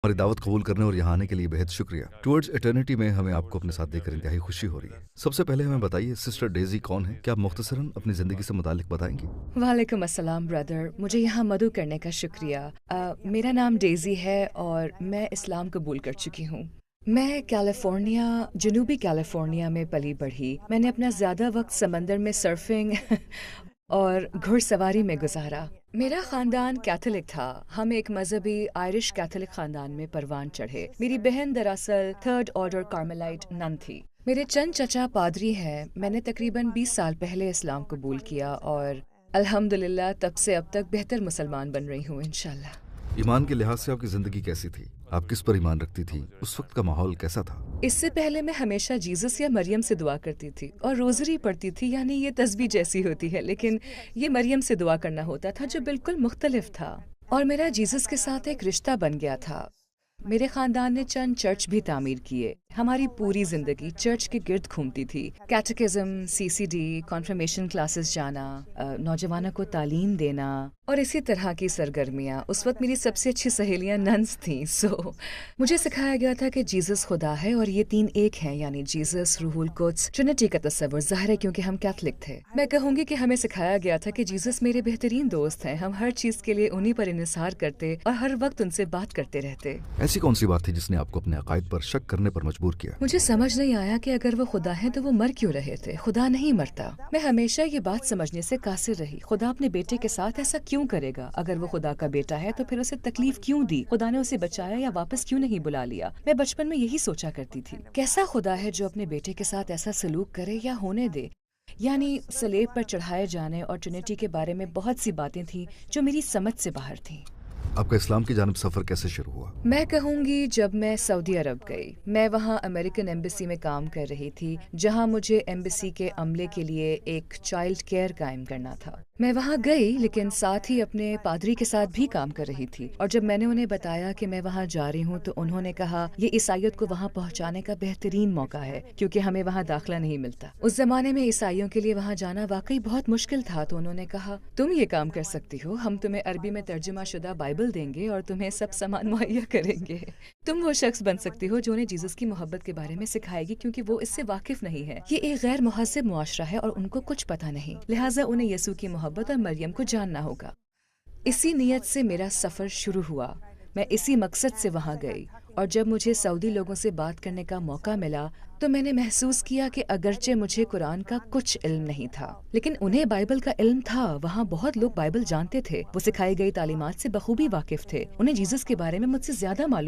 हमारी दावत कबूल करने और यहाँ आने के लिए बेहद शुक्रिया। टुवर्ड्स एटर्निटी में हमें आपको अपने साथ देखकर इंतहाई खुशी हो रही है। सबसे पहले हमें बताइए सिस्टर डेजी कौन है? क्या आप मुख्तसरन अपनी ज़िंदगी से मुतालिक बताएंगी? वालेकुम अस्सलाम ब्रदर, मुझे यहाँ मदु करने का शुक्रिया। मेरा नाम डेज़ी है और मैं इस्लाम कबूल कर चुकी हूँ। मैं जनूबी कैलिफोर्निया में पली बढ़ी। मैंने अपना ज़्यादा वक्त समंदर में सर्फिंग और घुड़सवारी में गुजारा। मेरा ख़ानदान कैथोलिक था। हम एक मजहबी आयरिश कैथोलिक ख़ानदान में परवान चढ़े। मेरी बहन दरअसल थर्ड ऑर्डर कार्मेलाइट नन थी। मेरे चंद चचा पादरी हैं। मैंने तकरीबन 20 साल पहले इस्लाम कबूल किया और अल्हम्दुलिल्लाह तब से अब तक बेहतर मुसलमान बन रही हूँ इंशाल्लाह। ईमान के लिहाज से आपकी ज़िंदगी कैसी थी? आप किस पर ईमान रखती थी? उस वक्त का माहौल कैसा था? इससे पहले मैं हमेशा जीसस या मरियम से दुआ करती थी और रोज़री पढ़ती थी, यानी ये तस्बीह जैसी होती है, लेकिन ये मरियम से दुआ करना होता था जो बिल्कुल मुख्तलिफ था। और मेरा जीसस के साथ एक रिश्ता बन गया था। मेरे खानदान ने चंद चर्च भी तामीर किए। हमारी पूरी जिंदगी चर्च के गिर्द घूमती थी। कैटेकिज्म, सीसीडी, कॉन्फर्मेशन क्लासेस जाना, नौजवानों को तालीम देना और इसी तरह की सरगर्मियाँ। उस वक्त मेरी सबसे अच्छी सहेलियाँ नन्स थीं। मुझे सिखाया गया था कि जीसस खुदा है और ये तीन एक हैं, यानी जीसस, रूहुल कुद्स, ट्रिनिटी का तस्वुर। ज़ाहिर है क्योंकि हम कैथलिक थे। मैं कहूँगी कि हमें सिखाया गया था कि जीसस मेरे बेहतरीन दोस्त हैं। हम हर चीज़ के लिए उन्हीं पर इन्हिसार करते और हर वक्त उनसे बात करते रहते। ऐसी कौन सी बात थी जिसने आपको अपने अकायद पर शक करने पर मजबूर किया? मुझे समझ नहीं आया कि अगर वो खुदा है तो वो मर क्यों रहे थे। खुदा नहीं मरता। मैं हमेशा ये बात समझने से कासिर रही। खुदा अपने बेटे के साथ ऐसा क्यों करेगा? अगर वो खुदा का बेटा है तो फिर उसे तकलीफ क्यों दी? खुदा ने उसे बचाया या वापस क्यों नहीं बुला लिया? मैं बचपन में यही सोचा करती थी, कैसा खुदा है जो अपने बेटे के साथ ऐसा सलूक करे या होने दे। यानी सलेब पर चढ़ाए जाने और ट्रिनिटी के बारे में बहुत सी बातें थी जो मेरी समझ से बाहर थी। आपका इस्लाम की जानिब सफ़र कैसे शुरू हुआ? मैं कहूँगी जब मैं सऊदी अरब गई। मैं वहाँ अमेरिकन एम्बेसी में काम कर रही थी, जहाँ मुझे एम्बेसी के अमले के लिए एक चाइल्ड केयर कायम करना था। मैं वहाँ गई, लेकिन साथ ही अपने पादरी के साथ भी काम कर रही थी। और जब मैंने उन्हें बताया कि मैं वहाँ जा रही हूँ तो उन्होंने कहा ये ईसाइयत को वहाँ पहुँचाने का बेहतरीन मौका है, क्योंकि हमें वहाँ दाखिला नहीं मिलता। उस जमाने में ईसाइयों के लिए वहाँ जाना वाकई बहुत मुश्किल था। तो उन्होंने कहा तुम ये काम कर सकती हो, हम तुम्हें अरबी में तर्जुमा शुदा बाइबल देंगे और तुम्हें सब सामान मुहैया करेंगे। तुम वो शख्स बन सकती हो जो उन्हें जीसस की मोहब्बत के बारे में सिखाएगी, क्योंकि वो इससे वाकिफ नहीं है। ये एक गैर मुहज़्ज़ब मुआशरा है और उनको कुछ पता नहीं, लिहाजा उन्हें यसू की मोहब्बत और मरियम को जानना होगा। इसी नीयत से मेरा सफ़र शुरू हुआ। मैं इसी मकसद से वहाँ गई और जब मुझे सऊदी लोगों से बात करने का मौका मिला तो मैंने महसूस किया कि अगरचे मुझे कुरान का कुछ इल्म नहीं था, लेकिन उन्हें बाइबल का इल्म था। वहाँ बहुत लोग बाइबल जानते थे, वो सिखाई गई तालीमात से बखूबी वाकिफ थे। उन्हें जीसस के बारे में मुझसे ज्यादा मालूम